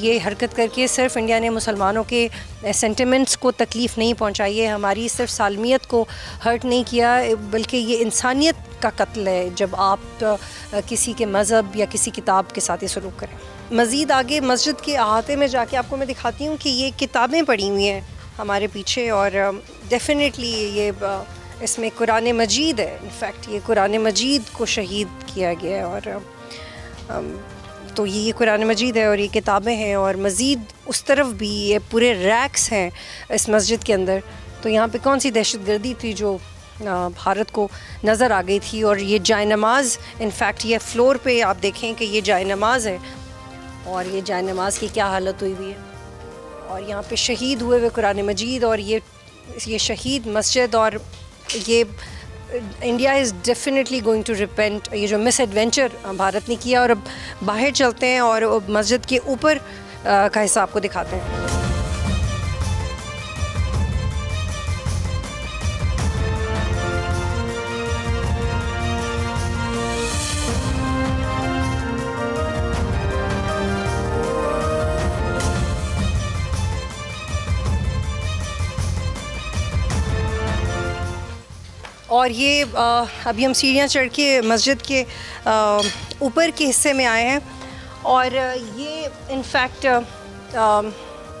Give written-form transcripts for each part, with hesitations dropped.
ये हरकत करके सिर्फ इंडिया ने मुसलमानों के सेंटिमेंट्स को तकलीफ़ नहीं पहुंचाई है, हमारी सिर्फ सालमियत को हर्ट नहीं किया, बल्कि ये इंसानियत का कत्ल है जब आप किसी के मज़हब या किसी किताब के साथ ये सलूक करें। मज़ीद आगे मस्जिद के अहाते में जाके आपको मैं दिखाती हूँ कि ये किताबें पड़ी हुई हैं हमारे पीछे और डेफिनेटली ये इसमें कुरान मजीद है। इनफैक्ट ये कुरान मजीद को शहीद किया गया है और तो ये कुरान मजीद है और ये किताबें हैं और मज़ीद उस तरफ भी ये पूरे रैक्स हैं इस मस्जिद के अंदर। तो यहाँ पे कौन सी दहशतगर्दी थी जो भारत को नज़र आ गई थी। और ये जाय नमाज, इनफैक्ट ये फ्लोर पे आप देखें कि ये जाय नमाज है और ये जाय नमाज की क्या हालत हुई हुई है। और यहाँ पे शहीद हुए हुए कुरान मजीद और ये शहीद मस्जिद और ये India is definitely going to repent. ये जो मिस एडवेंचर भारत ने किया। और अब बाहर चलते हैं और मस्जिद के ऊपर का हिस्सा आपको दिखाते हैं। और ये अभी हम सीढ़ियाँ चढ़ के मस्जिद के ऊपर के हिस्से में आए हैं और ये इनफैक्ट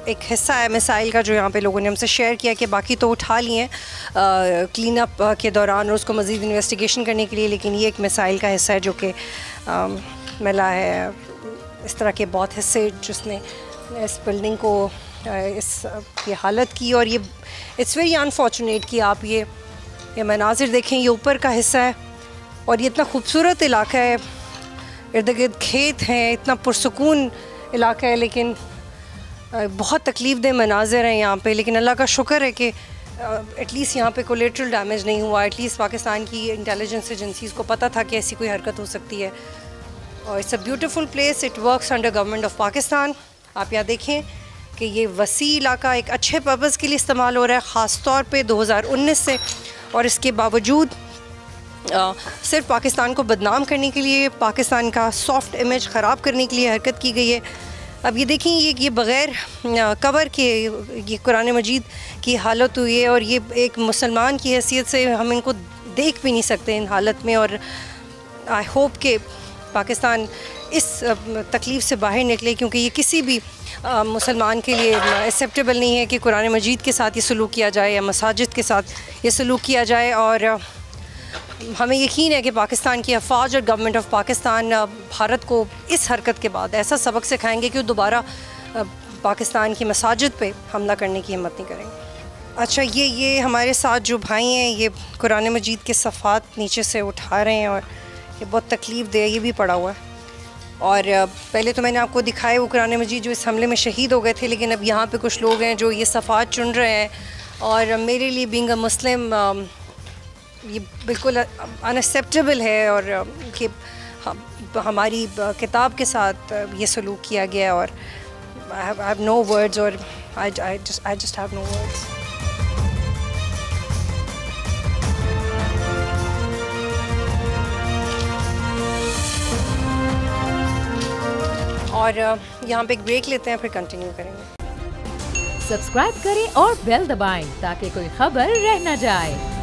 एक हिस्सा है मिसाइल का जो यहाँ पे लोगों ने हमसे शेयर किया कि बाकी तो उठा लिए हैं क्लीन अप के दौरान और उसको मज़ीद इन्वेस्टिगेशन करने के लिए, लेकिन ये एक मिसाइल का हिस्सा है जो कि मिला है। इस तरह के बहुत हिस्से जिसने इस बिल्डिंग को इस की हालत की। और ये इट्स वेरी अनफॉर्चुनेट कि आप ये मनाजिर देखें। ये ऊपर का हिस्सा है और ये इतना खूबसूरत इलाका है, इर्द गिर्द खेत हैं, इतना पुरसुकून इलाका है, लेकिन बहुत तकलीफ़ दे मनाजिर हैं यहाँ पे। लेकिन अल्लाह का शुक्र है कि एटलीस्ट यहाँ पे कोलेटरल डैमेज नहीं हुआ। एटलीस्ट पाकिस्तान की इंटेलिजेंस एजेंसीज़ को पता था कि ऐसी कोई हरकत हो सकती है। और it's a beautiful place, it works under government of Pakistan. आप यहाँ देखें कि ये वसी इलाका एक अच्छे पर्पज़ के लिए इस्तेमाल हो रहा है, ख़ास तौर पर 2019 से। और इसके बावजूद सिर्फ पाकिस्तान को बदनाम करने के लिए, पाकिस्तान का सॉफ्ट इमेज ख़राब करने के लिए हरकत की गई है। अब ये देखें ये बग़ैर कवर के ये कुरान मजीद की हालत हुई है और ये एक मुसलमान की हैसियत से हम इनको देख भी नहीं सकते इन हालत में। और आई होप कि पाकिस्तान इस तकलीफ़ से बाहर निकले, क्योंकि ये किसी भी मुसलमान के लिए एक्सेप्टेबल नहीं है कि कुरान मजीद के साथ ये सलूक किया जाए या मसाजिद के साथ ये सलूक किया जाए। और हमें यकीन है कि पाकिस्तान की अफवाज और गवर्नमेंट ऑफ पाकिस्तान भारत को इस हरकत के बाद ऐसा सबक सिखाएंगे कि वो दोबारा पाकिस्तान की मसाजिद पे हमला करने की हिम्मत नहीं करेंगे। अच्छा, ये हमारे साथ जो भाई हैं ये कुरान मजीद के सफ़ात नीचे से उठा रहे हैं और ये बहुत तकलीफ़ दे, ये भी पड़ा हुआ है। और पहले तो मैंने आपको दिखाया वो कुरान मजीद जो इस हमले में शहीद हो गए थे, लेकिन अब यहाँ पे कुछ लोग हैं जो ये सफ़ात चुन रहे हैं। और मेरे लिए बीइंग अ मुस्लिम ये बिल्कुल अनएक्सेप्टेबल है और कि हमारी किताब के साथ ये सलूक किया गया। और आई हैव नो वर्ड्स और I just have no words. और यहाँ पे एक ब्रेक लेते हैं, फिर कंटिन्यू करेंगे। सब्सक्राइब करें और बेल दबाएं ताकि कोई खबर रह न जाए।